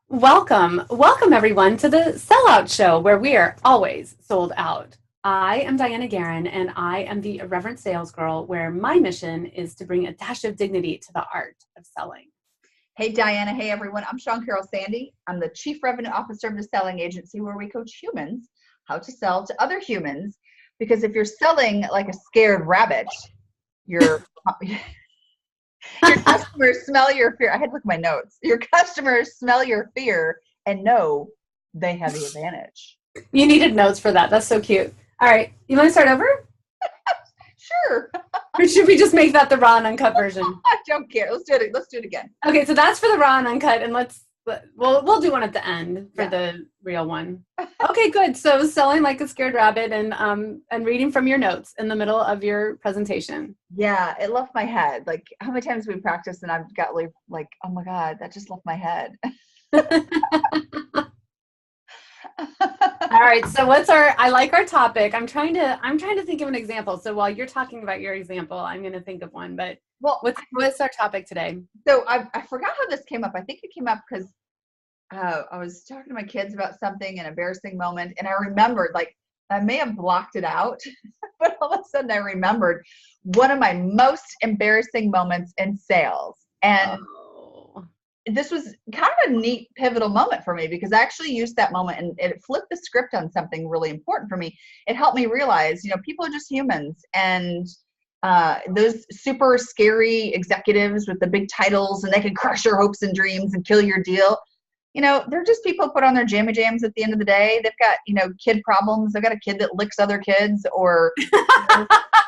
Welcome everyone to the SellOut Show, where we are always sold out. I am Dianna Guerin, and I am the Irreverent Sales Girl, where my mission is to bring a dash of dignity to the art of selling. Hey, Dianna. Hey, everyone. I'm Shawn Sandy. I'm the Chief Revenue Officer of the Selling Agency, where we coach humans how to sell to other humans. Because if you're selling like a scared rabbit, your customers smell your fear. I had to look at my notes. Your customers smell your fear and know they have the advantage. You needed notes for that. That's so cute. All right. You want to start over? Sure. Or should we just make that the raw and uncut version? I don't care. Let's do it. Let's do it again. Okay, so that's for the raw and uncut, and we'll do one at the end for the real one. Okay, good. So selling like a scared rabbit and reading from your notes in the middle of your presentation. Yeah, it left my head. Like how many times we practiced and I've got like, oh my God, that just left my head. All right. So I like our topic. I'm trying to think of an example. So while you're talking about your example, I'm going to think of one, but what's our topic today? So I forgot how this came up. I think it came up because I was talking to my kids about something, an embarrassing moment. And I remembered, like, I may have blocked it out, but all of a sudden I remembered one of my most embarrassing moments in sales. And this was kind of a neat pivotal moment for me because I actually used that moment and it flipped the script on something really important for me. It helped me realize, people are just humans, and those super scary executives with the big titles and they can crush your hopes and dreams and kill your deal. They're just people put on their jammy jams at the end of the day. They've got, kid problems. They've got a kid that licks other kids, or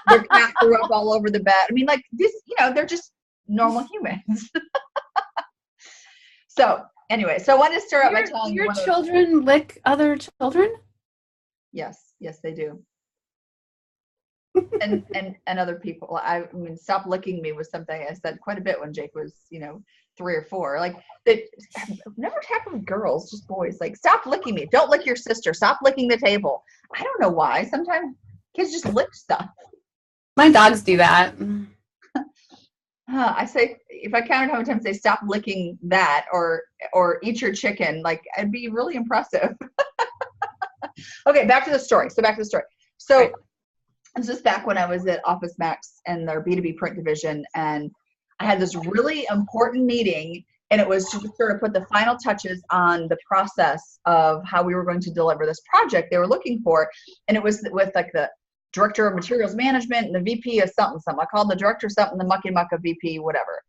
their cat threw up all over the bed. I mean, like this, they're just normal humans. So anyway, I wanted to start out by telling your children lick other children. Yes, they do. and other people. I mean, stop licking me was something I said quite a bit when Jake was, 3 or 4. Like that never happened with girls, just boys. Like, stop licking me. Don't lick your sister. Stop licking the table. I don't know why. Sometimes kids just lick stuff. My dogs do that. I say, if I counted how many times they stop licking that or eat your chicken, like I'd be really impressive. Okay, back to the story. So right. This is back when I was at Office Max and their B2B print division, and I had this really important meeting, and it was to sort of put the final touches on the process of how we were going to deliver this project they were looking for. And it was with like the director of materials management and the VP of something. I called the director something, the mucky muck of VP, whatever.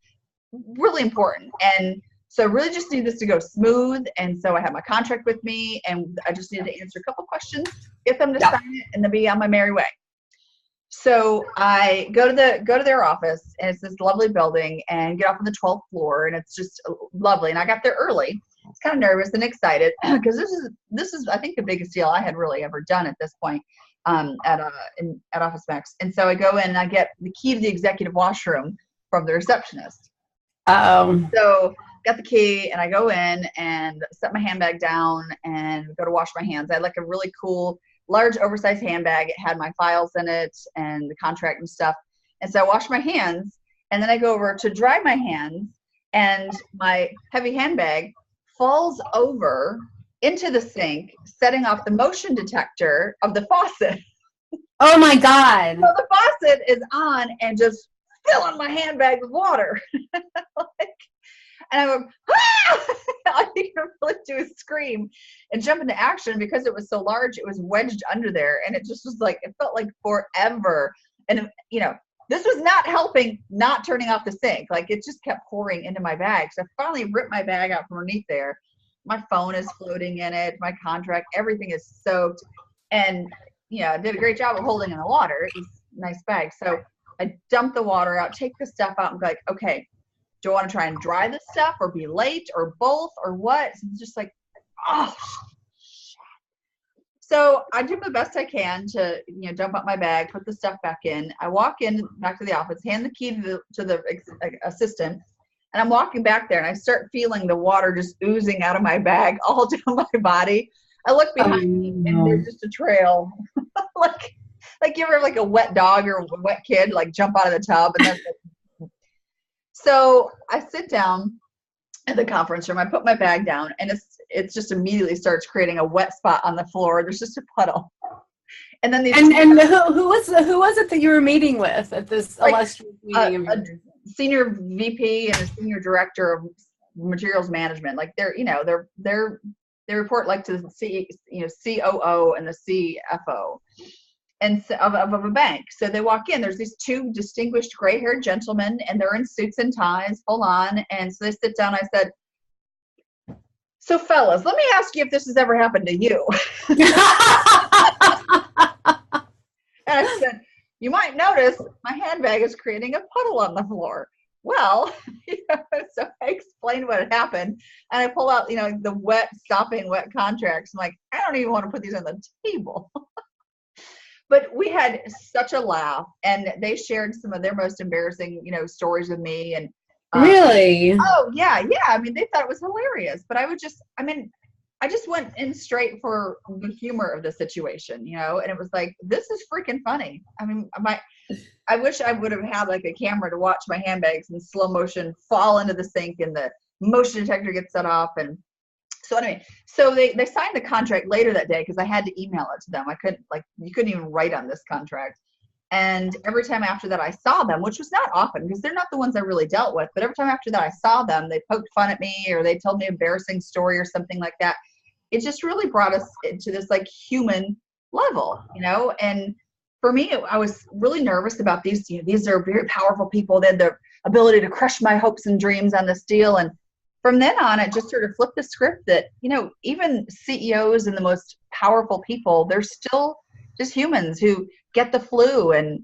Really important. And so I really just needed this to go smooth. And so I had my contract with me, and I just needed to answer a couple questions, get them to sign it, and then be on my merry way. So I go to their office, and it's this lovely building, and get off on the 12th floor, and it's just lovely. And I got there early. I was kind of nervous and excited because this is I think the biggest deal I had really ever done at this point. At Office Max. And so I go in and I get the key to the executive washroom from the receptionist. So got the key, and I go in and set my handbag down and go to wash my hands. I had like a really cool, large, oversized handbag. It had my files in it and the contract and stuff. And so I wash my hands, and then I go over to dry my hands, and my heavy handbag falls over into the sink, setting off the motion detector of the faucet. Oh my God. So the faucet is on and just filling my handbag with water. And I go, ah! All you can really do is scream and jump into action because it was so large. It was wedged under there, and it just was like, it felt like forever. And, this was not helping not turning off the sink. Like, it just kept pouring into my bag. So I finally ripped my bag out from underneath there. My phone is floating in it. My contract, everything is soaked. And, I did a great job of holding in the water. It was a nice bag. So I dumped the water out, take the stuff out, and be like, okay, do I want to try and dry this stuff or be late or both or what? So it's just like, oh, shit. So I do the best I can to, dump out my bag, put the stuff back in. I walk in back to the office, hand the key to the assistant. And I'm walking back there, and I start feeling the water just oozing out of my bag all down my body. I look behind me, and there's just a trail. like you ever have like a wet dog or a wet kid like jump out of the tub, and then So I sit down in the conference room. I put my bag down, and it's just immediately starts creating a wet spot on the floor. There's just a puddle. And then these and who was it that you were meeting with at this illustrious meeting? A senior VP and a senior director of materials management. Like they report like to the COO and the CFO and of a bank. So they walk in, there's these two distinguished gray-haired gentlemen, and they're in suits and ties, full on. And so they sit down. I said, so fellas, let me ask you if this has ever happened to you. And I said, you might notice my handbag is creating a puddle on the floor. Well, so I explained what had happened, and I pull out, the stopping wet contracts. I'm like, I don't even want to put these on the table. But we had such a laugh, and they shared some of their most embarrassing, stories with me. And really? Oh yeah. I mean, they thought it was hilarious, but I just went in straight for the humor of the situation, and it was like, this is freaking funny. I mean, I wish I would have had like a camera to watch my handbags in slow motion fall into the sink, and the motion detector gets set off. And so anyway, so they signed the contract later that day because I had to email it to them. You couldn't even write on this contract. And every time after that I saw them, which was not often because they're not the ones I really dealt with, but every time after that I saw them, they poked fun at me or they told me an embarrassing story or something like that. It just really brought us into this like human level, and for me, I was really nervous about these. These are very powerful people. They had the ability to crush my hopes and dreams on this deal. And from then on, it just sort of flipped the script that, even CEOs and the most powerful people, they're still just humans who get the flu and,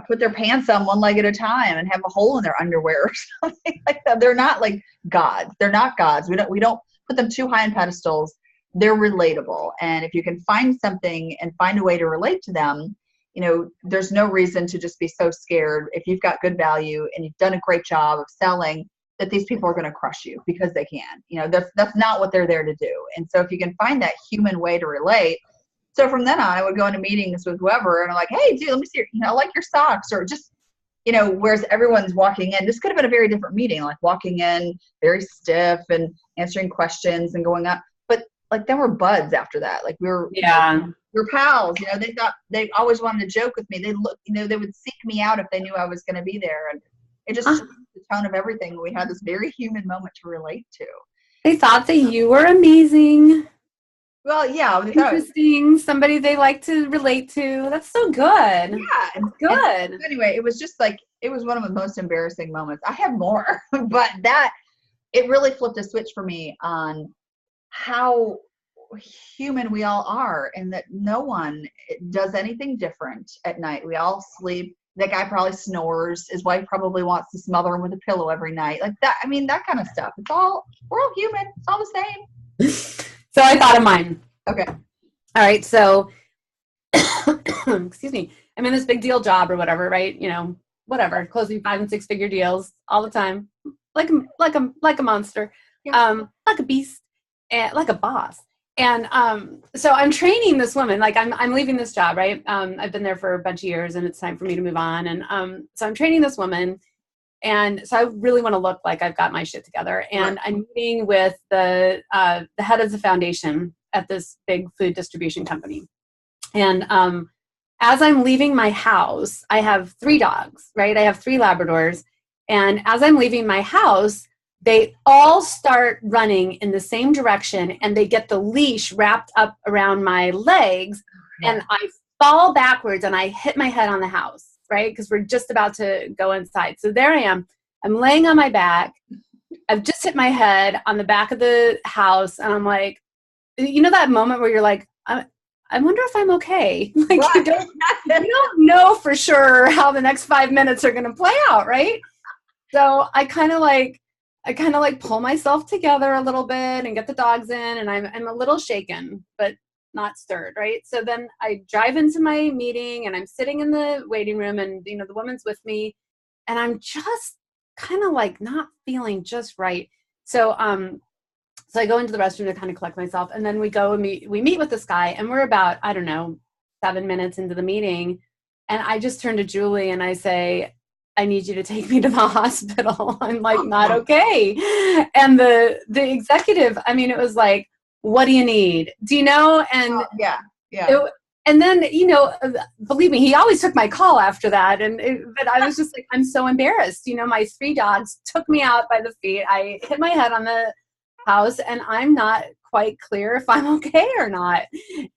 put their pants on one leg at a time and have a hole in their underwear or something like that. They're not like gods. They're not gods. We don't put them too high on pedestals. They're relatable. And if you can find something and find a way to relate to them, there's no reason to just be so scared if you've got good value and you've done a great job of selling that these people are going to crush you because they can. That's not what they're there to do. And so if you can find that human way to relate. So from then on, I would go into meetings with whoever and I'm like, hey, dude, let me see, I like your socks, or just, whereas everyone's walking in, this could have been a very different meeting, like walking in very stiff and answering questions and going up. But like then we're buds after that. Like we're pals. They always wanted to joke with me. They they would seek me out if they knew I was going to be there. And it just changed the tone of everything. We had this very human moment to relate to. They thought that you were amazing. Well, yeah. Interesting. Somebody they like to relate to. That's so good. Yeah. It's good. And anyway, it was just like, it was one of the most embarrassing moments. I have more, but it really flipped a switch for me on how human we all are, and that no one does anything different at night. We all sleep. That guy probably snores. His wife probably wants to smother him with a pillow every night. Like that. I mean, that kind of stuff. We're all human. It's all the same. So I thought of mine. Okay. All right. So, excuse me. I'm in this big deal job or whatever, right? Whatever, closing 5 and 6 figure deals all the time, like a monster, like a beast, and like a boss. And so I'm training this woman. Like I'm leaving this job, right? I've been there for a bunch of years, and it's time for me to move on. And so I'm training this woman. And so I really want to look like I've got my shit together. And I'm meeting with the head of the foundation at this big food distribution company. And as I'm leaving my house, I have 3 dogs, right? I have 3 Labradors. And as I'm leaving my house, they all start running in the same direction, and they get the leash wrapped up around my legs. And I fall backwards and I hit my head on the house. Right? Because we're just about to go inside. So there I am. I'm laying on my back. I've just hit my head on the back of the house. And I'm like, that moment where you're like, I wonder if I'm okay. Like you don't know for sure how the next 5 minutes are going to play out. Right. So I kind of like pull myself together a little bit and get the dogs in, and I'm a little shaken, but not stirred, right? So then I drive into my meeting, and I'm sitting in the waiting room, and the woman's with me, and I'm just kind of like not feeling just right. So so I go into the restroom to kind of collect myself, and then we go and we meet with this guy, and we're about, I don't know, 7 minutes into the meeting, and I just turn to Julie and I say, I need you to take me to the hospital. I'm like, not okay. And the executive, I mean, it was like, what do you need? Do you know? And yeah. and then, you know, believe me, he always took my call after that. But I was just like, I'm so embarrassed. You know, my 3 dogs took me out by the feet. I hit my head on the house, and I'm not quite clear if I'm okay or not.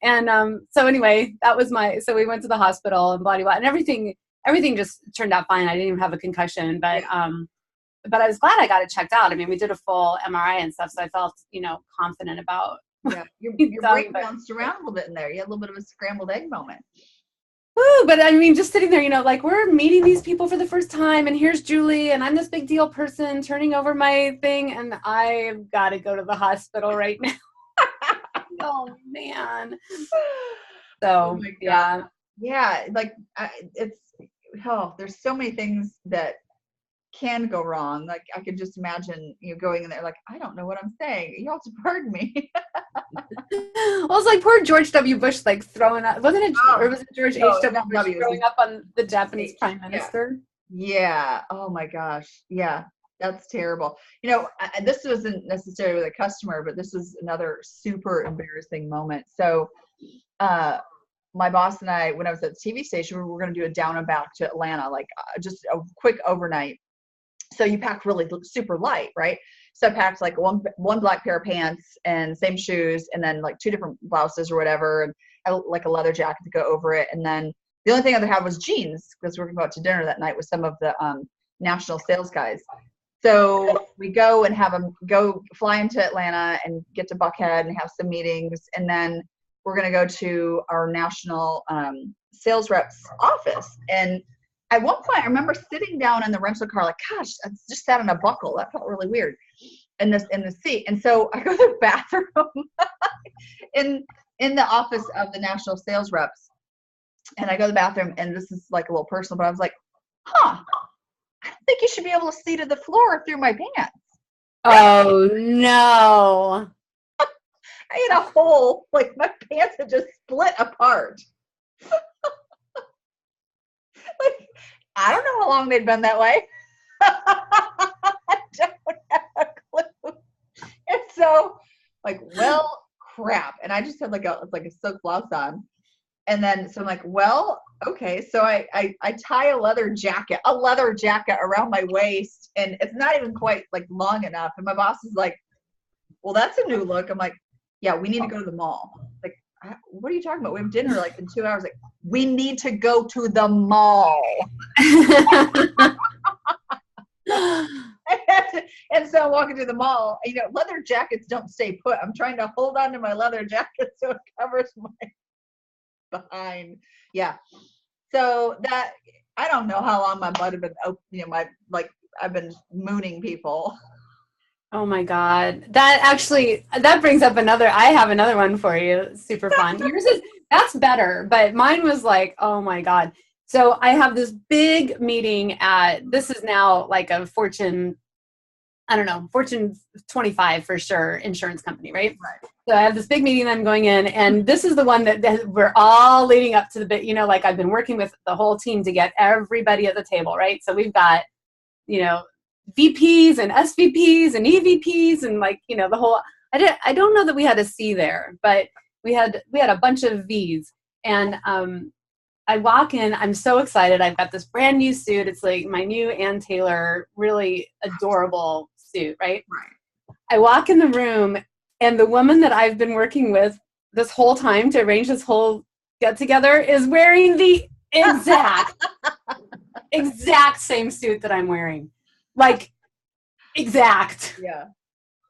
And so anyway, that was so we went to the hospital and blah, blah, blah, and everything just turned out fine. I didn't even have a concussion, but I was glad I got it checked out. I mean, we did a full MRI and stuff, so I felt, you know, confident about. Yeah, your brain bounced around a little bit in there. You had a little bit of a scrambled egg moment. Woo, but I mean, just sitting there, you know, like we're meeting these people for the first time, and here's Julie, and I'm this big deal person turning over my thing, and I've got to go to the hospital right now. Oh man. So yeah, like there's so many things that can go wrong. Like I could just imagine you going in there like, I don't know what I'm saying. You have to pardon me. Well, it's like poor George W. Bush, like throwing up. Wasn't it? Or was it George H.W. Bush throwing up on the Japanese prime minister? Yeah. Oh my gosh. Yeah. That's terrible. You know, this wasn't necessarily with a customer, but this was another super embarrassing moment. So, my boss and I, when I was at the TV station, we were going to do a down and back to Atlanta, like just a quick overnight. So you pack really super light, right? So I packed like one black pair of pants and same shoes, and then like 2 different blouses or whatever, and like a leather jacket to go over it. And then the only thing I had was jeans, because we were going to go out to dinner that night with some of the national sales guys. So we go and have them fly into Atlanta and get to Buckhead and have some meetings, and then we're going to go to our national sales rep's office. And at one point, I remember sitting down in the rental car, like, gosh, I just sat on a buckle. That felt really weird in the seat. And so I go to the bathroom in the office of the national sales reps. And I go to the bathroom, and this is like a little personal, but I was like, I don't think you should be able to see to the floor through my pants. Oh, no. I had a hole, like my pants had just split apart. Like, I don't know how long they'd been that way. I don't have a clue. And so, like, well, crap. And I just had like a silk blouse on. And then, so I'm like, well, okay. So I tie a leather jacket around my waist, and it's not even quite like long enough. And my boss is like, well, that's a new look. I'm like, yeah, we need to go to the mall. Like, what are you talking about? We have dinner like in 2 hours. Like, we need to go to the mall. And so I'm walking to the mall. You know, leather jackets don't stay put. I'm trying to hold on to my leather jacket so it covers my behind. Yeah. So that, I don't know how long my butt had been open. You know, I've been mooning people. Oh my God. That brings up I have another one for you. Super fun. That's better, but mine was like, oh my God. So I have this big meeting this is now like a Fortune 25 for sure, insurance company, right? So I have this big meeting I'm going in, and this is the one that we're all leading up to the bit, you know, like I've been working with the whole team to get everybody at the table, right? So we've got, you know, VPs and SVPs and EVPs and like, you know, the whole, I don't know that we had a C there, but we had a bunch of V's. And I walk in, I'm so excited. I've got this brand new suit. It's like my new Ann Taylor, really adorable suit, right? I walk in the room, and the woman that I've been working with this whole time to arrange this whole get together is wearing the exact same suit that I'm wearing. Like, exact. Yeah.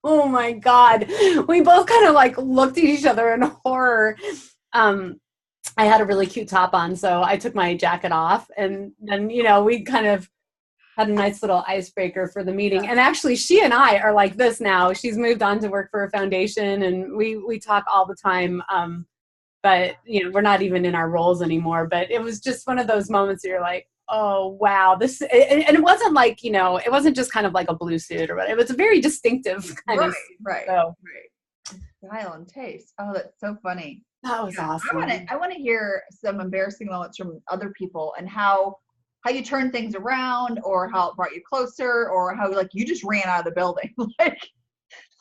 Oh my God. We both kind of like looked at each other in horror. I had a really cute top on, so I took my jacket off, and then, you know, we kind of had a nice little icebreaker for the meeting. Yeah. And actually, she and I are like this now. She's moved on to work for a foundation, and we talk all the time. But, you know, we're not even in our roles anymore. But it was just one of those moments where you're like, oh, wow. And it wasn't like, you know, it wasn't just kind of like a blue suit or whatever. It was a very distinctive kind of. Right. Style and taste. Oh, that's so funny. That was awesome. I want to hear some embarrassing moments from other people and how how you turned things around, or how it brought you closer, or how like you just ran out of the building. Like,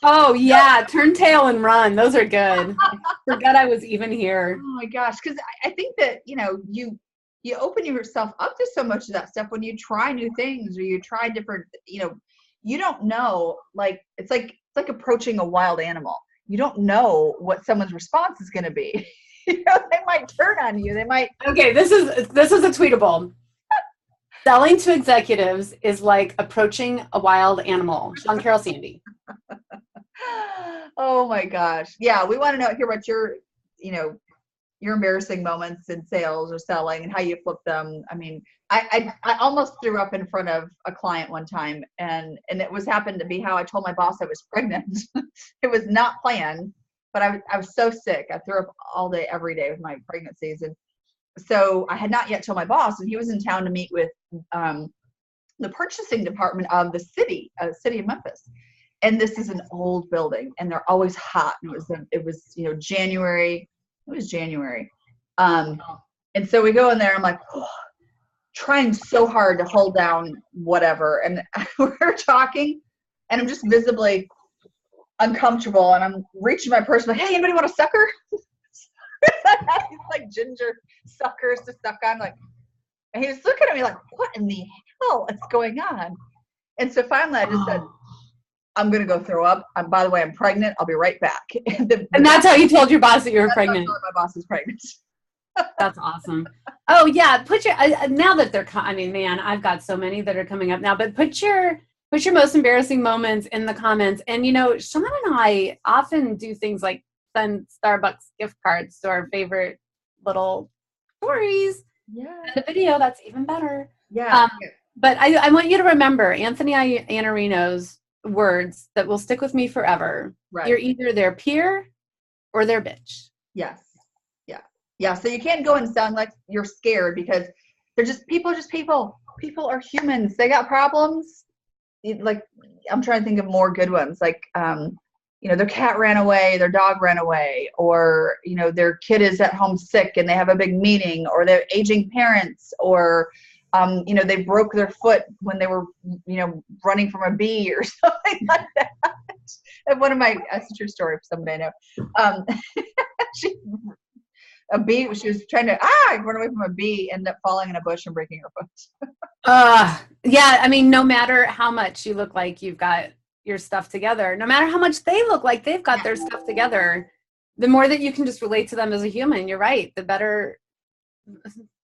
Oh yeah, turn tail and run. Those are good. I forgot I was even here. oh my gosh, because I think that you open yourself up to so much of that stuff when you try new things or you try different. You don't know. Like it's like approaching a wild animal. You don't know what someone's response is going to be. They might turn on you. They might. Okay, this is a tweetable. Selling to executives is like approaching a wild animal. Shawn Carroll Sandy. Oh my gosh. Yeah, we want to hear about your embarrassing moments in sales or selling and how you flip them. I mean, I almost threw up in front of a client one time, and it happened to be how I told my boss I was pregnant. It was not planned, but I was so sick. I threw up all day, every day with my pregnancies. And so I had not yet told my boss, and he was in town to meet with the purchasing department of the city of Memphis. And this is an old building, and they're always hot. And it was January. It was January. And so we go in there. I'm like, trying so hard to hold down whatever. And we're talking, and I'm just visibly uncomfortable. And I'm reaching my purse, like, hey, anybody want a sucker? These like ginger suckers to suck on. Like, and he was looking at me like, what in the hell is going on? And so finally I just said, I'm going to go throw up. By the way, I'm pregnant. I'll be right back. And that's how you told your boss that you were pregnant. My boss is pregnant. That's awesome. Oh yeah. Put your, now that they're, I mean, man, I've got so many that are coming up now, but put your most embarrassing moments in the comments. And, Shawn and I often do things like send Starbucks gift cards to our favorite little stories. Yeah. And the video, that's even better. Yeah. But I want you to remember Anthony Iannarino's words that will stick with me forever. Right. You're either their peer or their bitch. Yes. Yeah. Yeah. So you can't go and sound like you're scared, because they're just people. People are humans. They got problems. Like, I'm trying to think of more good ones. Like, their cat ran away, their dog ran away, or, their kid is at home sick and they have a big meeting, or they're aging parents, or, they broke their foot when they were, running from a bee or something like that. And that's a true story for somebody I know. She was trying to run away from a bee, ended up falling in a bush and breaking her foot. Yeah. I mean, no matter how much you look like you've got your stuff together, no matter how much they look like they've got their stuff together, the more that you can just relate to them as a human, you're right, the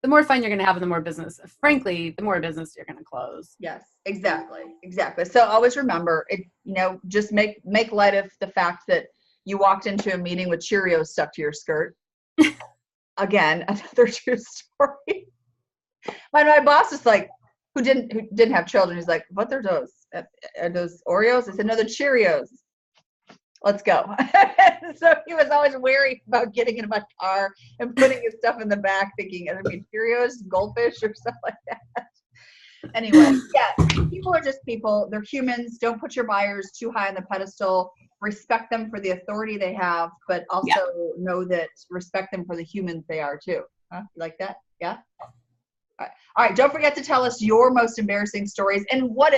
more fun you're going to have and the more business, frankly, the more business you're going to close. Yes, exactly. So always remember it, just make light of the fact that you walked into a meeting with Cheerios stuck to your skirt. Again, another true story. My boss is like, who didn't have children. He's like, what are those? Are those Oreos? I said, no, they're Cheerios. Let's go. So he was always wary about getting in my car and putting his stuff in the back, thinking, Cheerios, goldfish, or stuff like that. Anyway, yeah, people are just people. They're humans. Don't put your buyers too high on the pedestal. Respect them for the authority they have, but also know that respect them for the humans they are too. Huh? You like that? Yeah? All right. Don't forget to tell us your most embarrassing stories and what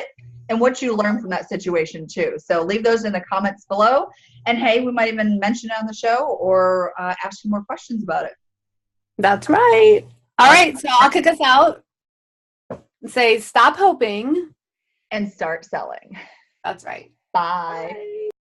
you learned from that situation too. So leave those in the comments below. And hey, we might even mention it on the show or ask you more questions about it. That's right. All right. So I'll kick us out and say, stop hoping and start selling. That's right. Bye.